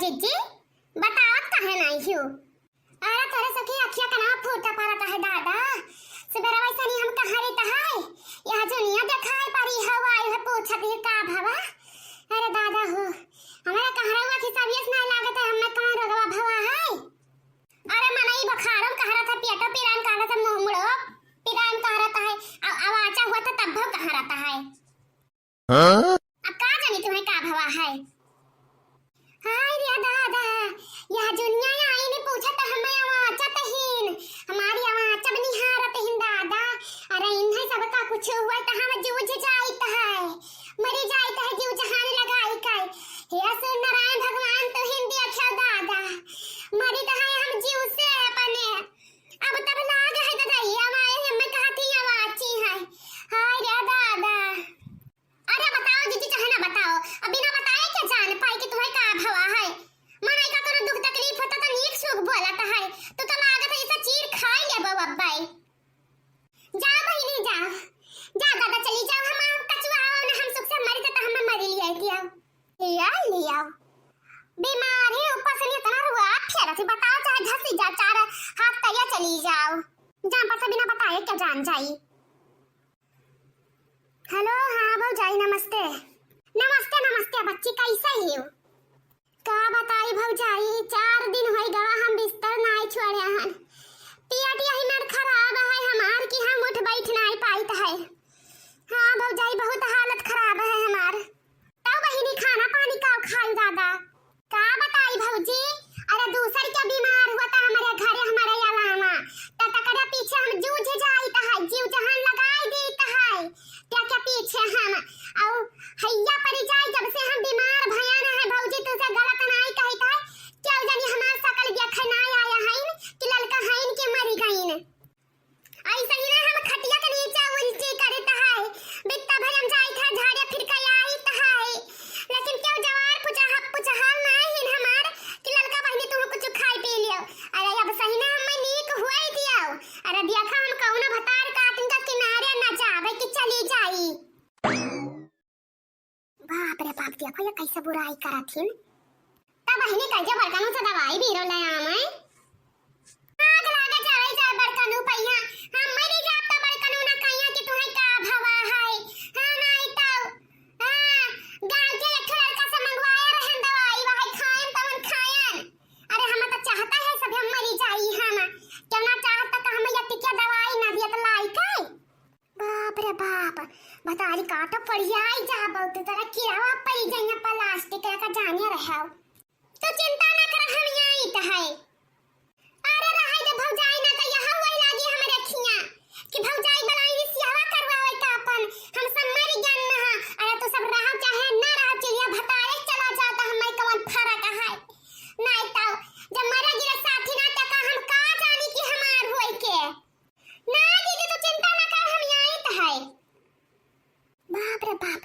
जीजी बतावत काहे नहीं हूँ। अरे तोरे सखी अखिया कना फूटा पारत है दादा। सबेरा वैसा नहीं हम कहाँ रहता है यहाँ दुनिया दिखाई पड़ी हवा है पूछत है का भवा। अरे दादा हो हमारा कहाँ रहुआ थी तबीयत नहीं लागत है हमें कहाँ रगवा भवा है। अरे मनाई बखारम कहाँ रहता पेटो पिरान कहाँ रहता मुंह मुड़ो पिरान कहाँ रहता है आवाजा हुआ था तब भव कहाँ रहता है। अब का जानी तुम्हें का भवा है। हाय रे दादा यह दुनिया आई ने पूछा तो हमें आवाजा तहीन हमारी आवाजा बनी हारत हिन दादा। अरे इन्हें सब का कुछ हुआ तो हम जूझ जाइत है मरी जाइत है जीव जहान लगाई काय हे सुन नारायण भगवान तो हिंदी अच्छा दादा मरी तो है हम जीव से अपने अब तब लाग है दादा ये हमारे हमें कहती आवाजी है। हाय रे दादा अरे बताओ जीजी चाहे ना बताओ अभी ना बताए क्या जान पाई कि तुम्हें का भवा है। मनाई का तोरे दुख तकलीफ होता तो नीक सुख बोलता है तो लागत है ऐसा चीर खाई ले बब्बाई। जा बहिनी जा जा दादा चली जाओ हम कचुआ ना हम सुख से मरी तो हम मरी लिया किया लिया बीमार है ऊपर से इतना रुआ फेरा से बताओ चाहे घसी जा चार हाथ तैया चली जाओ जा पता बिना बताए क्या जान जाई। हेलो हाँ भौजाई नमस्ते नमस्ते नमस्ते बच्ची कैसा ही हो का बताई भौजाई 4 दिन हो गवा हम बिस्तर नहीं छोड़े हन पियाटी ही मेर खराब है हमार की हम उठ बैठ नहीं पाइत है। हाँ भौजाई बहुत हालत खराब है हमार। तब बहिनी खाना पानी का खाई दादा का बताई भौजी। अरे दूसर क्या बीमार हुआ था हमारे घरे हमारे अलावा तकरा पीछे हम जूझ जाइत है जीव जहान लगाई देत है क्या क्या पीछे हम औ हैया पड़ी जाए जब से हम बीमार भयान है भौजी तुझसे गलत नहीं कहत है क्या जानी हमार सकल देख नहीं आया है कि ललका है के मरी गईन ऐसा ही ना हम खटिया के नीचे उल्टी करत है बित्ता भर हम जाइत है झाड़े फिर के आइत है लेकिन क्यों जवार पुचहाल नहीं हमार कि ललका बहनी तुम कुछ खाई पी लियो। अरे अब सही ना हम नीक हुई दियो। अरे देखा हम कौनो भतार काटिन का किनारे ना जावे कि चली जाई। बाप रे बाप देखो ये कैसे बुराई करथिन। तब बहनी कहिए बड़कनू से दवाई बीरो ले आवे आग लागे जावे जा बड़कनू पैया हम मरी जाब त बड़कनू ना कहिया कि तुम्हें का भवा है। हां नहीं तो हां गांव के एक लड़का से मंगवाया रहन दवाई वही खाएं तवन खाएं। अरे हम तो चाहता है सब हम मरी जाई हम क्यों ना चाहत त हम ये टिकिया दवाई ना दियत लाई के। बाप रे बाप बतारी काटो पड़ियाई जा बहुत तरह किरावा पड़ी जइया प्लास्टिक का जाने रहौ तो चिंता ना कर हम यहीं त है। अरे रहाई दे भौजाई ना त यहां वही लागी हमरे अखियां कि भौजाई बनाई सेवा करवावे का अपन हम सब मर गन ना। अरे तो सब रहा चाहे ना रहा चलिया भताए चला जाता हमें कौन फर्क है नहीं तो जब मरे गिरे साथी ना त हम का जानी कि हमार होई के ना दीदी तो चिंता ना कर हम यहीं त है। बाप रे बाप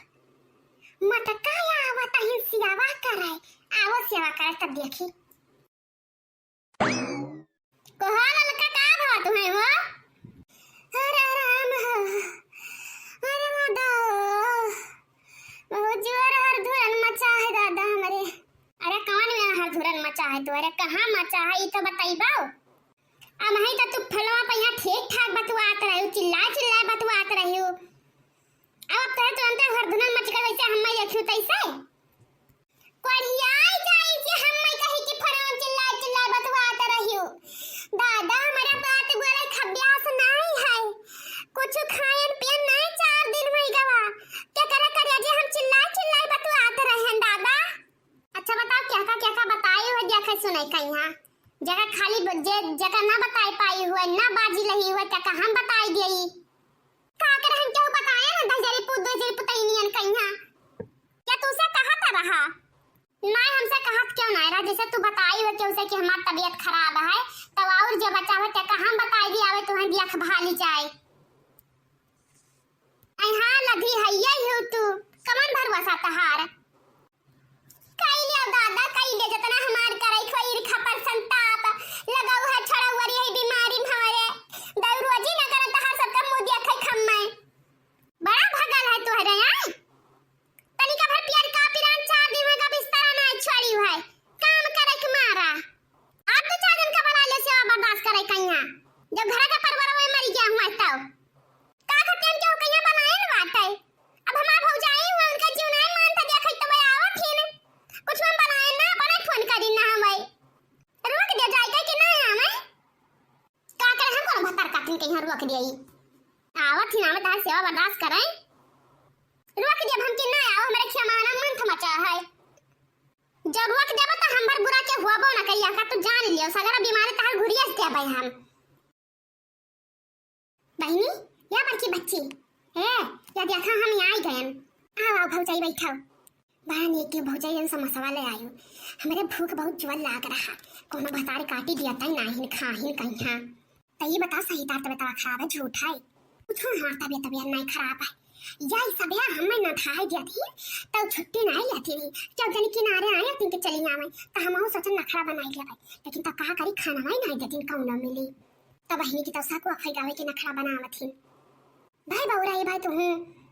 मटका आवत है सेवा करे आओ सेवा करे तब देखी कहा ललका का भवा तुम्हें हो। अरे राम अरे दादा बहुत जोर हर धुरन मचा है दादा हमारे। अरे कौन में हर धुरन मचा है तो अरे कहां मचा है ये तो बताइबो। अब है तो तू फलवा पे यहां ठीक ठाक बतवात रही चिल्ला बतवात रही अब तो तुरंत हर धुरन मच कर वैसे हम देखियो तैसे कोरियाई जाई कि हम कही कि फलवा चिल्ला बतवात रही दादा हमारा बात बोले खब्यास नहीं है कुछ खाएन पियन नहीं 4 दिन हो गवा क्या करे जे हम चिल्ला बतवात रहे दादा। अच्छा बताओ क्या का बताए हो देखे सुनाई कहिया जगह खाली जगह ना बताई पाई हुआ ना बाजी लही हुआ क्या हम बताई देई का कर हम क्यों बताए ना दजरी पुतैनियन कहिया क्या तुसे कहा था रहा नहीं हमसे कहत क्यों नहीं रहा जैसे तू बताई हो क्यों से कि हमारी तबीयत खराब है तब और जो बचा हो क्या हम बताई दी आवे तुम्हें देख भाली जाए। हां लगी है ये तू कमन भरवसा तहार कई ले दादा कई ले जितना हमार करई खईर खपर संताप लगाऊ है छड़ावरी है बीमारी हमारे दर रोजी न करत हर सबका मुंह देखै खम्मै बड़ा भगल है तोहरे यार तनिका भर पियर का पिरान 4 दिन में का बिस्तर ना छोड़ी है काम आवत ही ना मैं तार सेवा बर्दाश्त करें रुक जब हम कि ना आओ हमरे क्षमाना मन थमचा है जब रुक देबो त हमर बुरा के हुआबो ना कहिया का तू जान लियो सगरा बीमारी तार घुरियस दे भाई हम बहनी या बड़की बच्ची है या देखा हम यहाँ आई गए आओ आओ भौजाई बैठो बहन एक भौजाई समोसा ले आयो हमारे भूख बहुत जुआ लाग रहा कोनो भतारी काटी दिया तई नाही खाहिन कहिया तई बता सही तार तबीयत खराब है झूठ है कुछ हां तबीयत नहीं खराब है या सब या हमें ना खाए दिया थी तो छुट्टी नहीं लेती नहीं जब जन किनारे आए तीन के चली आवे तो हम सोचन नखरा बनाई ले भाई लेकिन तो कहा करी खाना में नहीं देती कौन न मिली तब बहनी की तो साको खई गावे के नखरा बनावथिन भाई बौरा ये भाई तू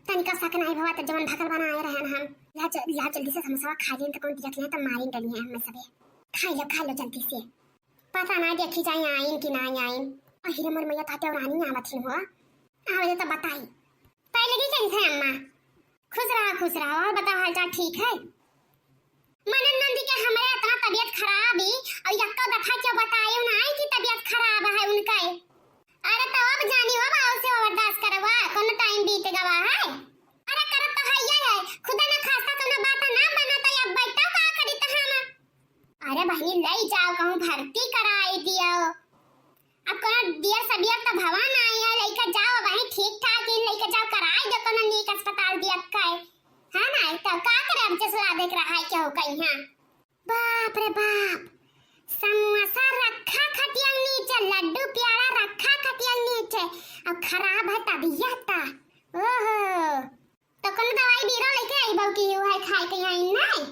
तनिका सक नहीं भवा त जवन भकल बनाए रहन हम ला जल्दी से समोसा खा लें तो कौन दिया तो मारी डली है हमें सबे खा लो जल्दी से पता ना देखी जाए आइन कि ना आइन अहिरे मोर मैया ताते और रानी आवथिन हो आवे तो बताई पहले की कैसे है अम्मा खुश रहा और बताओ हालचाल ठीक है मनन नंदी के हमारे इतना तबीयत खराब है और यक्का दफा क्यों बतायो ना कि तबीयत खराब है उनका अरे तो अब जानी हो बाव से बर्दाश्त करवा कोनो टाइम बीत गवा है अरे करत तो है ये खुदा ना खासा कोनो बात ना बनाता या बैठा का करी त हम अरे बहनी ले जाओ कहूं भर्ती कराई दियो अब कोनो दियर सबियर तो भवन आई है लेके जाओ वहीं ठीक ठाक इन लेके जाओ कराई दो कोनो नीक अस्पताल दिया काय हां ना तो का करे अब जसला देख रहा है क्या हो कहीं हां बाप रे बाप समोसा रखा खटिया नीचे लड्डू प्यारा रखा खटिया नीचे अब खराब है तबीयत ओहो तो कौन दवाई बीरो लेके आई बाऊ की है खाए के आई नहीं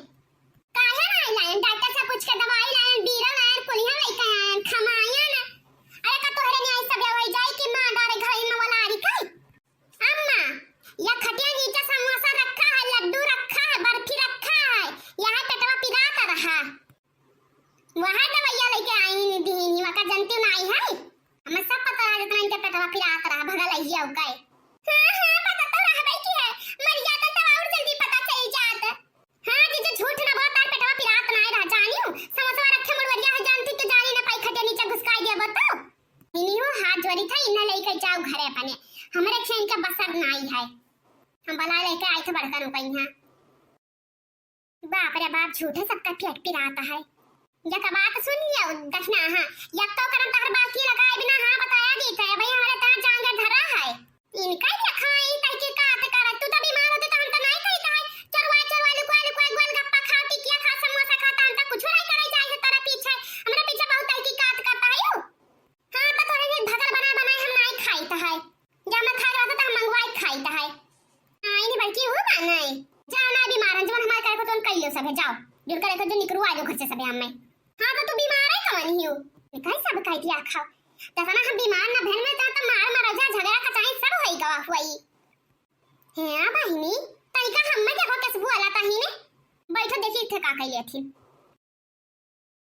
काहे ना लाइन डॉक्टर से पूछ के दवाई लाइन बीरो लाइन पुलिया लेके आए खमाया ना अरे का तोहरे ने आई सब दवाई जाई कि मां डारे घर में वाला आरी kai अम्मा या खटिया नीचे समोसा रखा है लड्डू रखा है बर्फी रखा है यहां पेटवा पिराता रहा वहां दवाइया लेके आई नहीं दीनी वका जनती ना आई है हमें सब पता है जितना इनके पेटवा पिराता रहा भगा लई है उकाई हां पता तो रहा भाई की है मर जाता तो और जल्दी पता चल जात हां जी झूठ ना बहुत तार पेटवा पिरात ना रहा जानियो समोसा रखे मुरवरिया है जानती तो जानी ना पाई खटिया नीचे घुसकाई दे बताओ इनियो हाथ जोड़ी था इन्हें लेके जाओ घरे अपने हमारे खेन का बसर ना आई है हम बला लेके आए थे बड़का नु कहीं बाप रे बाप झूठे सबका पेट पिराता है जब बात सुन लिया दक्षिणा हां या तो करम तहर बाकी लगाए बिना हां बताया देता है भाई हमारे तना जांगे धरा है इनका क्या खाई तड़के काट कर तू तो बीमार होते तो हम तो नहीं कहता है चरवा लुका गोलगप्पा खा टिकिया खा समोसा खाता हम तो कुछ नहीं करे जाए तेरा पीछे हमरा पीछे बहुत है कि काट करता है हां तो थोड़े ने भगल बना हम नहीं खाईता है जब मैं खा रहा था तो हम मंगवाई खाईता है आई नहीं बल्कि हो ना नहीं जाओ ना बीमार जब हमारे करे को तो कहियो सब जाओ जुड़ कर तो निकरू आ जाओ घर से सब हम में हां तो तू बीमार है कौन हियो निकाय सब कह दिया खाओ तसना हम बीमार ना भेल में ता मार मरजा झगड़ा का चाहे सब होई गवा हुई है बहिनी तई का हम में देखो कैसे बुआला ताही ने बैठो देखी थे का कहिए थी